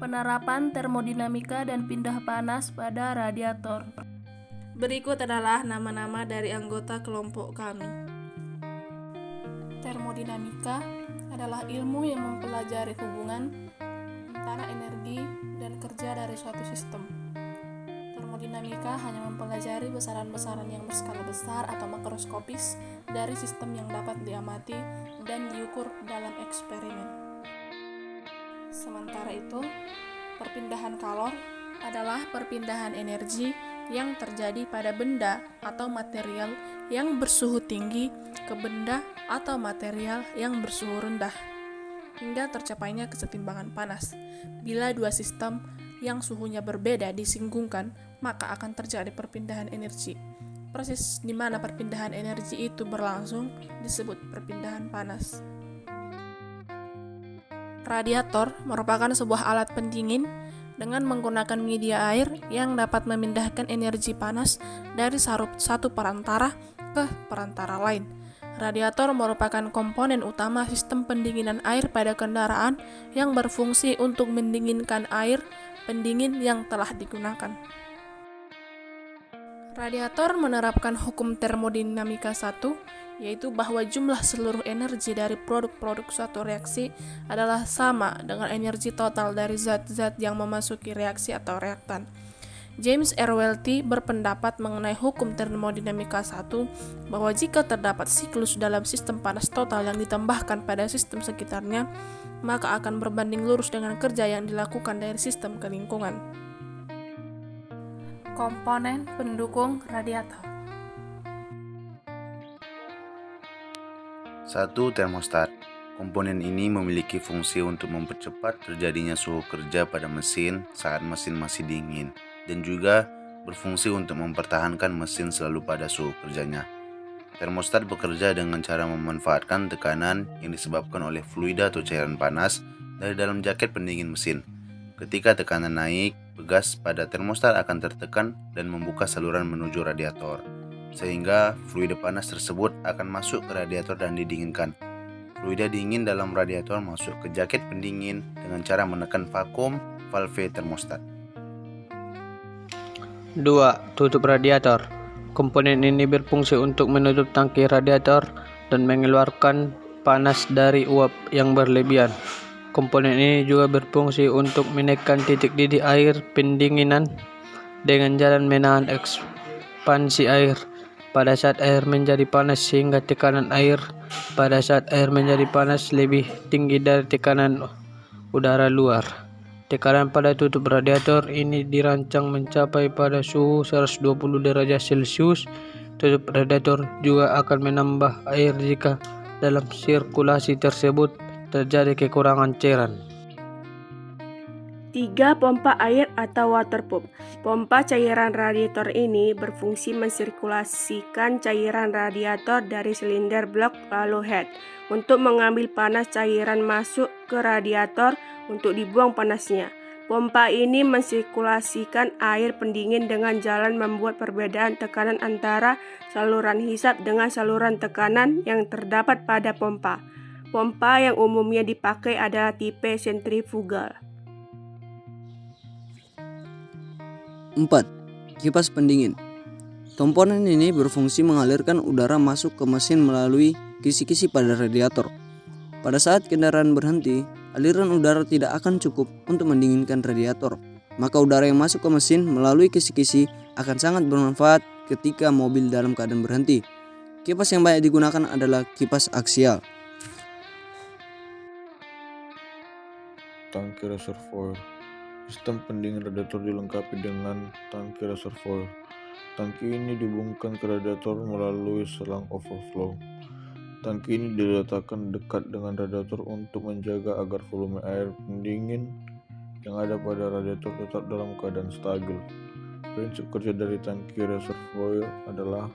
Penerapan termodinamika dan pindah panas pada radiator. Berikut adalah nama-nama dari anggota kelompok kami. Termodinamika adalah ilmu yang mempelajari hubungan antara energi dan kerja dari suatu sistem. Termodinamika hanya mempelajari besaran-besaran yang berskala besar atau makroskopis dari sistem yang dapat diamati dan diukur dalam eksperimen. Sementara itu, perpindahan kalor adalah perpindahan energi yang terjadi pada benda atau material yang bersuhu tinggi ke benda atau material yang bersuhu rendah, hingga tercapainya kesetimbangan panas. Bila dua sistem yang suhunya berbeda disinggungkan, maka akan terjadi perpindahan energi. Proses di mana perpindahan energi itu berlangsung disebut perpindahan panas. Radiator merupakan sebuah alat pendingin dengan menggunakan media air yang dapat memindahkan energi panas dari satu perantara ke perantara lain. Radiator merupakan komponen utama sistem pendinginan air pada kendaraan yang berfungsi untuk mendinginkan air pendingin yang telah digunakan. Radiator menerapkan hukum termodinamika 1, yaitu bahwa jumlah seluruh energi dari produk-produk suatu reaksi adalah sama dengan energi total dari zat-zat yang memasuki reaksi atau reaktan. James R. Welty berpendapat mengenai hukum termodinamika 1 bahwa jika terdapat siklus dalam sistem panas total yang ditambahkan pada sistem sekitarnya, maka akan berbanding lurus dengan kerja yang dilakukan dari sistem ke lingkungan. Komponen pendukung radiator. 1. Termostat. Komponen ini memiliki fungsi untuk mempercepat terjadinya suhu kerja pada mesin saat mesin masih dingin, dan juga berfungsi untuk mempertahankan mesin selalu pada suhu kerjanya. Termostat bekerja dengan cara memanfaatkan tekanan yang disebabkan oleh fluida atau cairan panas dari dalam jaket pendingin mesin. Ketika tekanan naik, gas pada termostat akan tertekan dan membuka saluran menuju radiator, sehingga fluida panas tersebut akan masuk ke radiator dan didinginkan. Fluida dingin dalam radiator masuk ke jaket pendingin dengan cara menekan vakum valve termostat. 2. Tutup radiator. Komponen ini berfungsi untuk menutup tangki radiator dan mengeluarkan panas dari uap yang berlebihan. Komponen ini juga berfungsi untuk menekan titik didih air pendinginan dengan jalan menahan ekspansi air pada saat air menjadi panas, sehingga tekanan air pada saat air menjadi panas lebih tinggi dari tekanan udara luar. Tekanan pada tutup radiator ini dirancang mencapai pada suhu 120 derajat Celcius. Tutup radiator juga akan menambah air jika dalam sirkulasi tersebut terjadi kekurangan cairan. 3. Pompa air atau water pump. Pompa cairan radiator ini berfungsi mensirkulasikan cairan radiator dari silinder blok lalu head untuk mengambil panas cairan masuk ke radiator untuk dibuang panasnya. Pompa ini mensirkulasikan air pendingin dengan jalan membuat perbedaan tekanan antara saluran hisap dengan saluran tekanan yang terdapat pada pompa. Pompa yang umumnya dipakai adalah tipe sentrifugal. 4. Kipas pendingin. Komponen ini berfungsi mengalirkan udara masuk ke mesin melalui kisi-kisi pada radiator. Pada saat kendaraan berhenti, aliran udara tidak akan cukup untuk mendinginkan radiator. Maka udara yang masuk ke mesin melalui kisi-kisi akan sangat bermanfaat ketika mobil dalam keadaan berhenti. Kipas yang banyak digunakan adalah kipas aksial. Tangki reservoir. Sistem pendingin radiator dilengkapi dengan tangki reservoir. Tangki ini dihubungkan ke radiator melalui selang overflow. Tangki ini diletakkan dekat dengan radiator untuk menjaga agar volume air pendingin yang ada pada radiator tetap dalam keadaan stabil. Prinsip kerja dari tangki reservoir adalah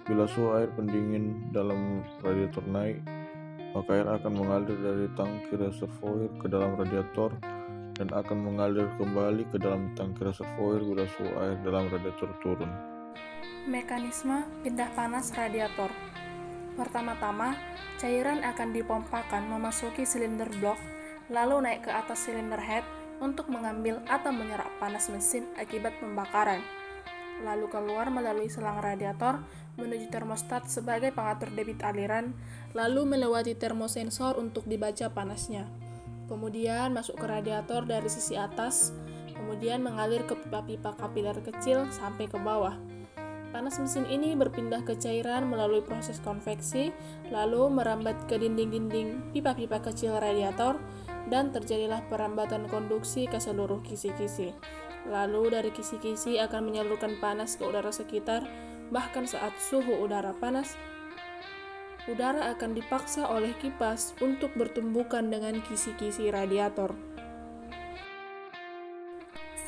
bila suhu air pendingin dalam radiator naik, maka air akan mengalir dari tangki reservoir ke dalam radiator dan akan mengalir kembali ke dalam tangki reservoir bila suhu air dalam radiator turun. Mekanisme pindah panas radiator. Pertama-tama, cairan akan dipompakan memasuki silinder blok, lalu naik ke atas silinder head untuk mengambil atau menyerap panas mesin akibat pembakaran, lalu keluar melalui selang radiator menuju termostat sebagai pengatur debit aliran, lalu melewati termosensor untuk dibaca panasnya. Kemudian masuk ke radiator dari sisi atas, kemudian mengalir ke pipa-pipa kapiler kecil sampai ke bawah. Panas mesin ini berpindah ke cairan melalui proses konveksi, lalu merambat ke dinding-dinding pipa-pipa kecil radiator, dan terjadilah perambatan konduksi ke seluruh kisi-kisi. Lalu dari kisi-kisi akan menyalurkan panas ke udara sekitar, bahkan saat suhu udara panas, udara akan dipaksa oleh kipas untuk bertumbukan dengan kisi-kisi radiator.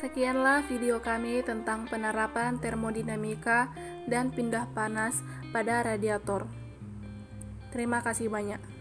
Sekianlah video kami tentang penerapan termodinamika dan pindah panas pada radiator. Terima kasih banyak.